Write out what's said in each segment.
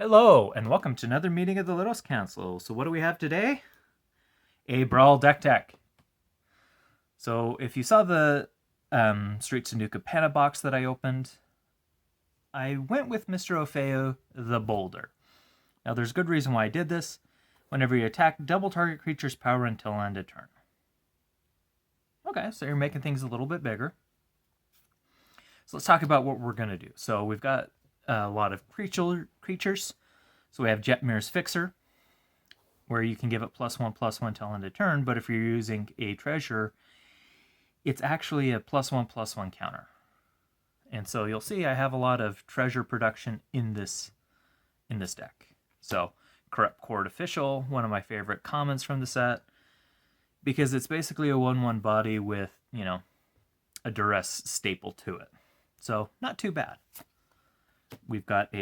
Hello, and welcome to another meeting of the Littles Council. So what do we have today? A Brawl deck tech. So if you saw the Streets of New Capenna box that I opened, I went with Mr. Orfeo the Boulder. Now there's good reason why I did this. Whenever you attack, double target creature's power until end of turn. Okay, so you're making things a little bit bigger. So let's talk about what we're going to do. So we've got a lot of creatures. So we have Jetmir's Fixer, where you can give it +1/+1 till end of turn, but if you're using a treasure, it's actually a +1/+1 counter. And so you'll see I have a lot of treasure production in this deck. So Corrupt Court Official, one of my favorite commons from the set, because it's basically a 1/1 body with, a duress staple to it. So not too bad. We've got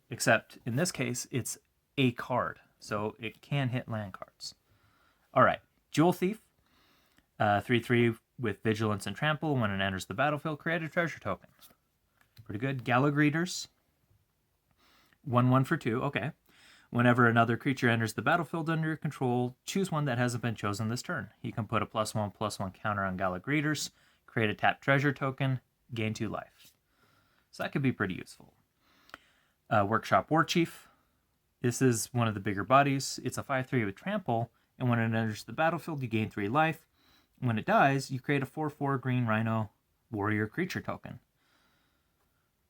except in this case, it's a card, so it can hit land cards. All right, Jewel Thief, 3/3 with Vigilance and Trample. When it enters the battlefield, create a treasure token. Pretty good. Gala Greeters, 1/1 for 2, okay. Whenever another creature enters the battlefield under your control, choose one that hasn't been chosen this turn. You can put a +1/+1 counter on Gala Greeters, create a tapped treasure token, gain 2 life. So that could be pretty useful. Workshop War Chief. This is one of the bigger bodies. It's a 5/3 with Trample, and when it enters the battlefield, you gain 3 life. When it dies, you create a 4/4 green Rhino Warrior creature token.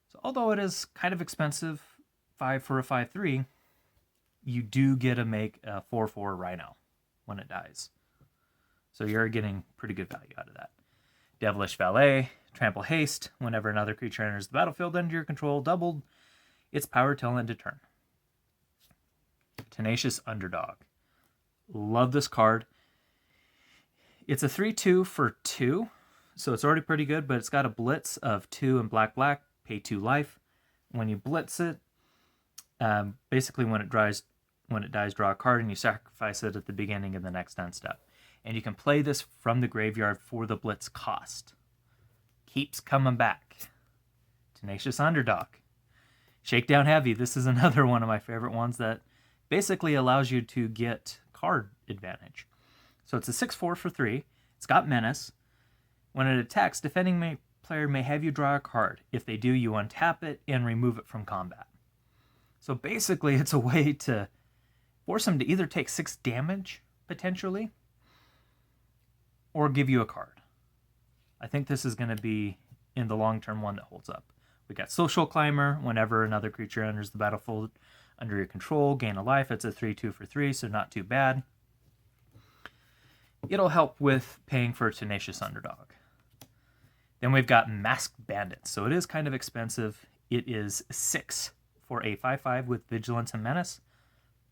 So although it is kind of expensive, 5 for a 5/3, you do get to make a 4/4 Rhino when it dies. So you're getting pretty good value out of that. Devilish Valet, Trample Haste. Whenever another creature enters the battlefield under your control, doubled its power till end of turn. Tenacious Underdog. Love this card. It's a 3/2 for 2, so it's already pretty good, but it's got a blitz of 2 and black, pay 2 life. When you blitz it, basically when it dies, draw a card, and you sacrifice it at the beginning of the next end step. And you can play this from the graveyard for the blitz cost. Keeps coming back. Tenacious Underdog. Shakedown Heavy. This is another one of my favorite ones that basically allows you to get card advantage. So it's a 6/4 for 3. It's got Menace. When it attacks, defending player may have you draw a card. If they do, you untap it and remove it from combat. So basically, it's a way to force them to either take 6 damage, potentially, or give you a card. I think this is going to be, in the long term, one that holds up. We got Social Climber. Whenever another creature enters the battlefield under your control, gain a life. It's a 3/2 for 3, so not too bad. It'll help with paying for a Tenacious Underdog. Then we've got Masked Bandits. So it is kind of expensive. It is 6 for a 5/5 with Vigilance and Menace.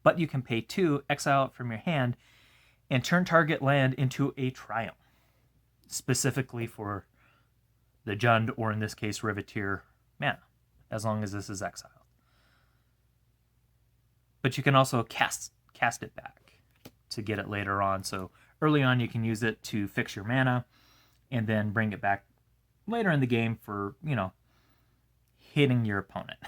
But you can pay 2, exile it from your hand, and turn target land into a Triumph. Specifically for the Jund, or in this case, Riveteer mana, as long as this is exiled. But you can also cast it back to get it later on. So early on, you can use it to fix your mana, and then bring it back later in the game for, hitting your opponent.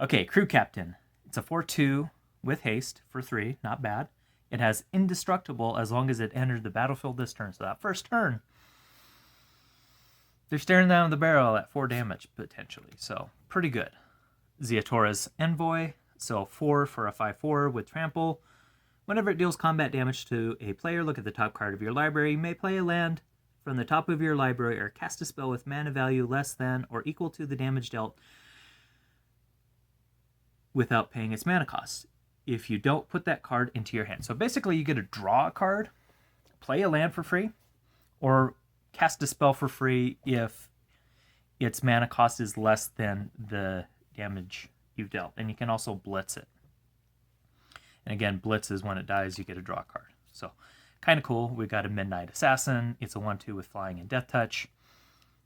Okay, Crew Captain. It's a 4/2 with haste for 3, not bad. It has Indestructible as long as it entered the battlefield this turn. So that first turn, they're staring down the barrel at 4 damage, potentially. So, pretty good. Ziatora's Envoy. So, 4 for a 5/4 with Trample. Whenever it deals combat damage to a player, look at the top card of your library. You may play a land from the top of your library or cast a spell with mana value less than or equal to the damage dealt without paying its mana cost. If you don't, put that card into your hand. So, basically, you get to draw a card, play a land for free, or cast a spell for free if its mana cost is less than the damage you've dealt. And you can also blitz it. And again, blitz is when it dies, you get a draw card. So kind of cool. We've got a Midnight Assassin. It's a 1/2 with flying and death touch.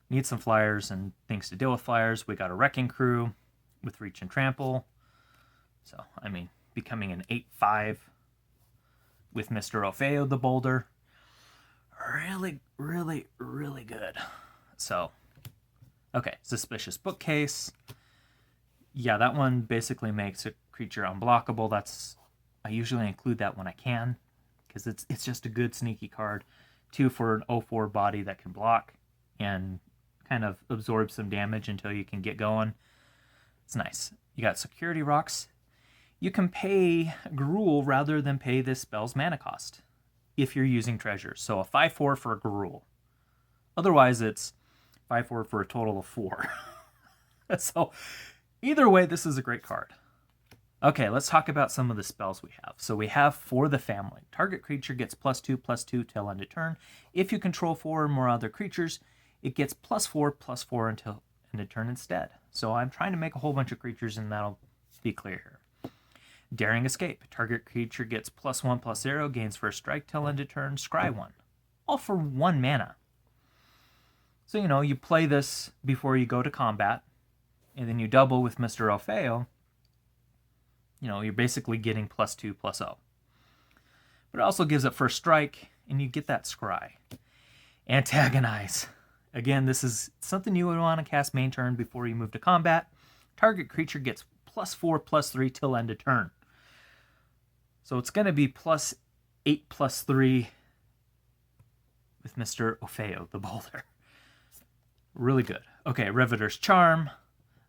Need some flyers and things to deal with flyers. We got a Wrecking Crew with reach and trample. So, becoming an 8/5 with Mr. Orfeo the Boulder. Really, really, really good. So, okay, Suspicious Bookcase. Yeah, that one basically makes a creature unblockable. I usually include that when I can, because it's just a good sneaky card. 2 for an 0/4 body that can block and kind of absorb some damage until you can get going. It's nice. You got security rocks. You can pay Gruul rather than pay this spell's mana cost if you're using treasures. So a 5/4 for a Gruul. Otherwise, it's 5/4 for a total of 4. So either way, this is a great card. Okay, let's talk about some of the spells we have. So we have For the Family. Target creature gets +2/+2 till end of turn. If you control 4 or more other creatures, it gets +4/+4 until end of turn instead. So I'm trying to make a whole bunch of creatures, and that'll be clear here. Daring Escape. Target creature gets +1/+0, gains first strike till end of turn, scry 1. All for 1 mana. So, you play this before you go to combat, and then you double with Mr. Orfeo. You're basically getting +2/+0. But it also gives it first strike, and you get that scry. Antagonize. Again, this is something you would want to cast main turn before you move to combat. Target creature gets +4/+3 till end of turn. So it's going to be +8/+3 with Mr. Orfeo, the Boulder. Really good. Okay, Riveter's Charm.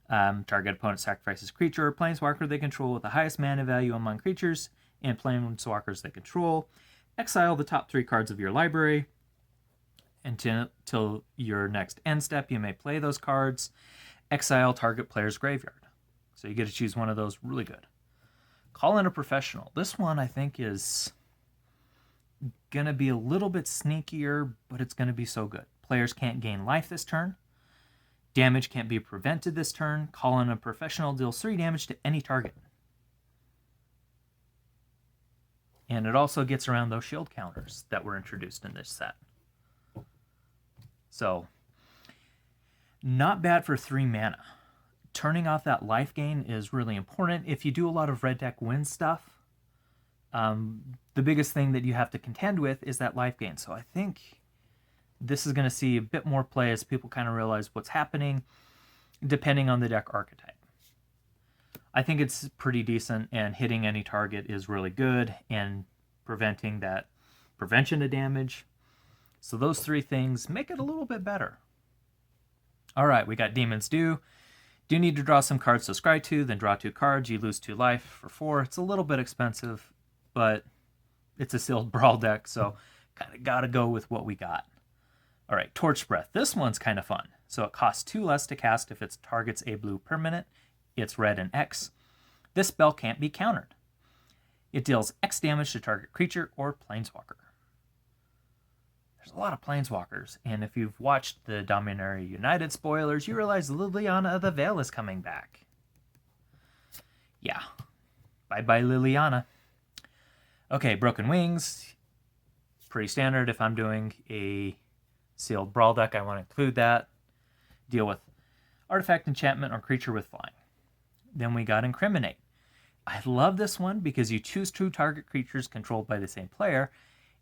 Target opponent sacrifices creature or planeswalker they control with the highest mana value among creatures and planeswalkers they control. Exile the top 3 cards of your library. Until your next end step, you may play those cards. Exile target player's graveyard. So you get to choose one of those. Really good. Call in a Professional. This one I think is going to be a little bit sneakier, but it's going to be so good. Players can't gain life this turn. Damage can't be prevented this turn. Call in a Professional deals 3 damage to any target. And it also gets around those shield counters that were introduced in this set. So, not bad for 3 mana. Turning off that life gain is really important. If you do a lot of red deck win stuff, the biggest thing that you have to contend with is that life gain. So I think this is going to see a bit more play as people kind of realize what's happening, depending on the deck archetype. I think it's pretty decent, and hitting any target is really good, and preventing that prevention of damage. So those 3 things make it a little bit better. All right, we got Demon's Due. Do need to draw some cards to scry 2, then draw 2 cards. You lose 2 life for 4. It's a little bit expensive, but it's a sealed Brawl deck, so kind of got to go with what we got. All right, Torch Breath. This one's kind of fun. So it costs 2 less to cast if it targets a blue permanent. It's red and X. This spell can't be countered. It deals X damage to target creature or planeswalker. There's a lot of planeswalkers, and if you've watched the Dominaria United spoilers, you realize Liliana of the Veil is coming back. Yeah. Bye-bye, Liliana. Okay, Broken Wings. Pretty standard. If I'm doing a sealed Brawl deck, I want to include that. Deal with artifact, enchantment, or creature with flying. Then we got Incriminate. I love this one because you choose 2 target creatures controlled by the same player,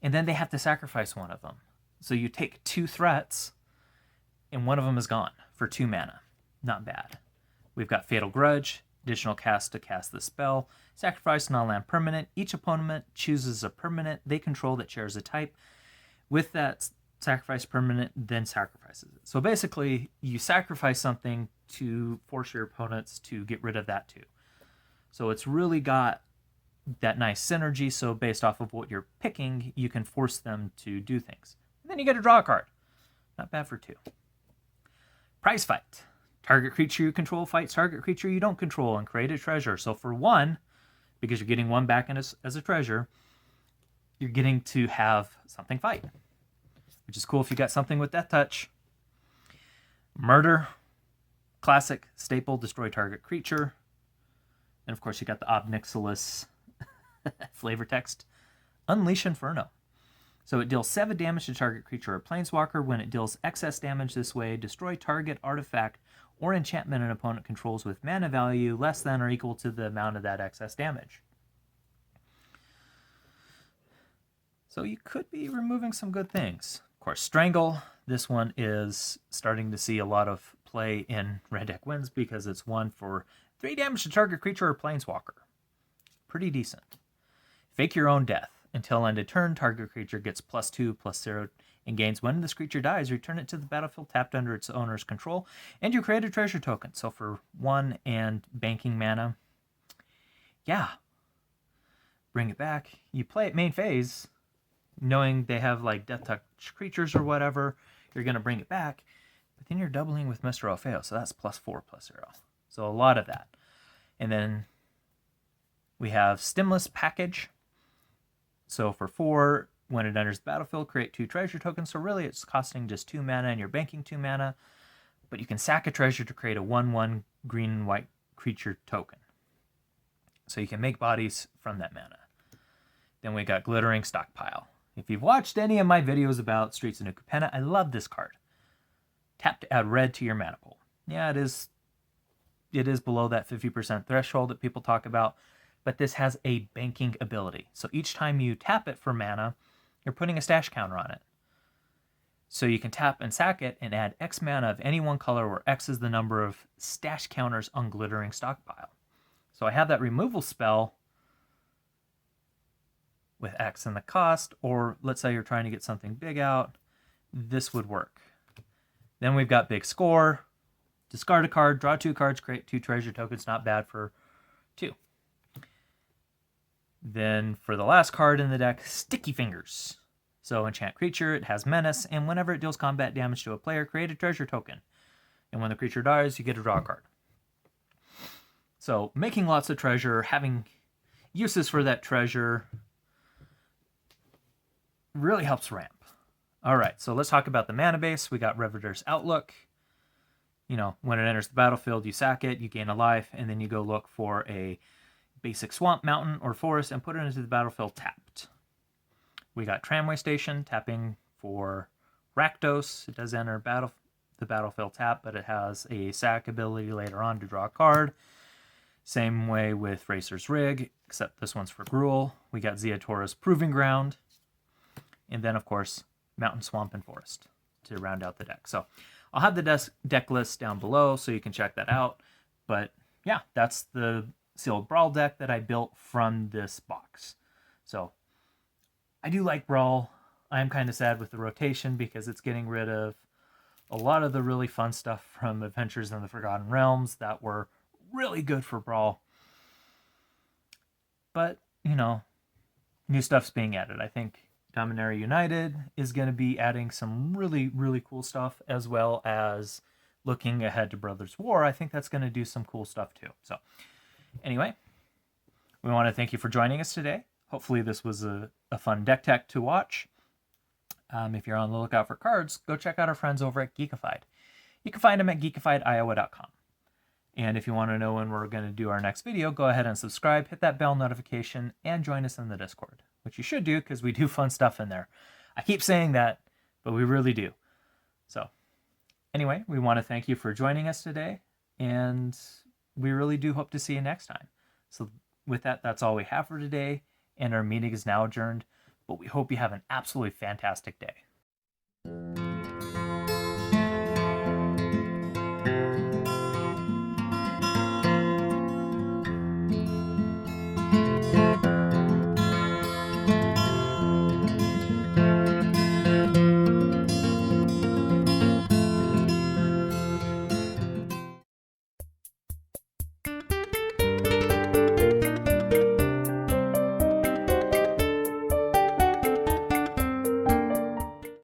and then they have to sacrifice one of them. So you take 2 threats, and one of them is gone for 2 mana. Not bad. We've got Fatal Grudge, additional cast to cast the spell, sacrifice non-land permanent. Each opponent chooses a permanent they control that shares a type. With that sacrifice permanent, then sacrifices it. So basically, you sacrifice something to force your opponents to get rid of that too. So it's really got that nice synergy, so based off of what you're picking, you can force them to do things. And then you get to draw a card. Not bad for 2. Prize Fight. Target creature you control fights target creature you don't control and create a treasure. So for 1, because you're getting 1 back in as a treasure, you're getting to have something fight, which is cool if you got something with Death Touch. Murder. Classic, staple, destroy target creature. And of course you got the Ob Nixilis flavor text. Unleash Inferno. So it deals 7 damage to target creature or planeswalker. When it deals excess damage this way, destroy target artifact or enchantment an opponent controls with mana value less than or equal to the amount of that excess damage. So you could be removing some good things. Of course, Strangle. This one is starting to see a lot of play in red deck wins because it's 1 for 3 damage to target creature or planeswalker. Pretty decent. Fake your own death. Until end of turn, target creature gets +2/+0 and gains. When this creature dies, return it to the battlefield tapped under its owner's control, and you create a treasure token. So for 1 and banking mana, yeah, bring it back. You play it main phase, knowing they have like death touch creatures or whatever. You're going to bring it back, but then you're doubling with Mr. Orfeo, so that's +4/+0. So a lot of that. And then we have Stimulus Package. So for 4, when it enters the battlefield, create 2 treasure tokens. So really it's costing just 2 mana and you're banking 2 mana. But you can sack a treasure to create a 1/1 green and white creature token. So you can make bodies from that mana. Then we got Glittering Stockpile. If you've watched any of my videos about Streets of New Capenna, I love this card. Tap to add red to your mana pool. Yeah, it is below that 50% threshold that people talk about. But this has a banking ability. So each time you tap it for mana, you're putting a stash counter on it. So you can tap and sack it and add X mana of any one color where X is the number of stash counters on Glittering Stockpile. So I have that removal spell with X in the cost, or let's say you're trying to get something big out, this would work. Then we've got Big Score. Discard a card, draw 2 cards, create 2 treasure tokens. Not bad for 2. Then for the last card in the deck, Sticky Fingers. So enchant creature, it has menace, and whenever it deals combat damage to a player, create a treasure token. And when the creature dies, you get to draw a card. So making lots of treasure, having uses for that treasure really helps ramp. All right, so let's talk about the mana base. We got Revere's Outlook. You know, when it enters the battlefield, you sack it, you gain a life, and then you go look for a basic swamp, mountain, or forest and put it into the battlefield tapped. We got Tramway Station, tapping for Rakdos. It does enter the battlefield tap, but it has a sack ability later on to draw a card. Same way with Racer's Rig, except this one's for Gruul. We got Ziatora's Proving Ground. And then, of course, Mountain, Swamp, and Forest to round out the deck. So I'll have the deck list down below so you can check that out. But yeah, that's the sealed Brawl deck that I built from this box. So I do like Brawl. I'm kind of sad with the rotation because it's getting rid of a lot of the really fun stuff from Adventures in the Forgotten Realms that were really good for Brawl. But, you know, new stuff's being added. I think Dominaria United is going to be adding some really, really cool stuff, as well as looking ahead to Brothers War. I think that's going to do some cool stuff too. So anyway, we want to thank you for joining us today. Hopefully this was a fun deck tech to watch. If you're on the lookout for cards, go check out our friends over at Geekified. You can find them at geekifiediowa.com. And if you want to know when we're going to do our next video, go ahead and subscribe, hit that bell notification, and join us in the Discord, which you should do because we do fun stuff in there. I keep saying that, but we really do. So anyway, we want to thank you for joining us today, and we really do hope to see you next time. So with that, that's all we have for today, and our meeting is now adjourned, but we hope you have an absolutely fantastic day.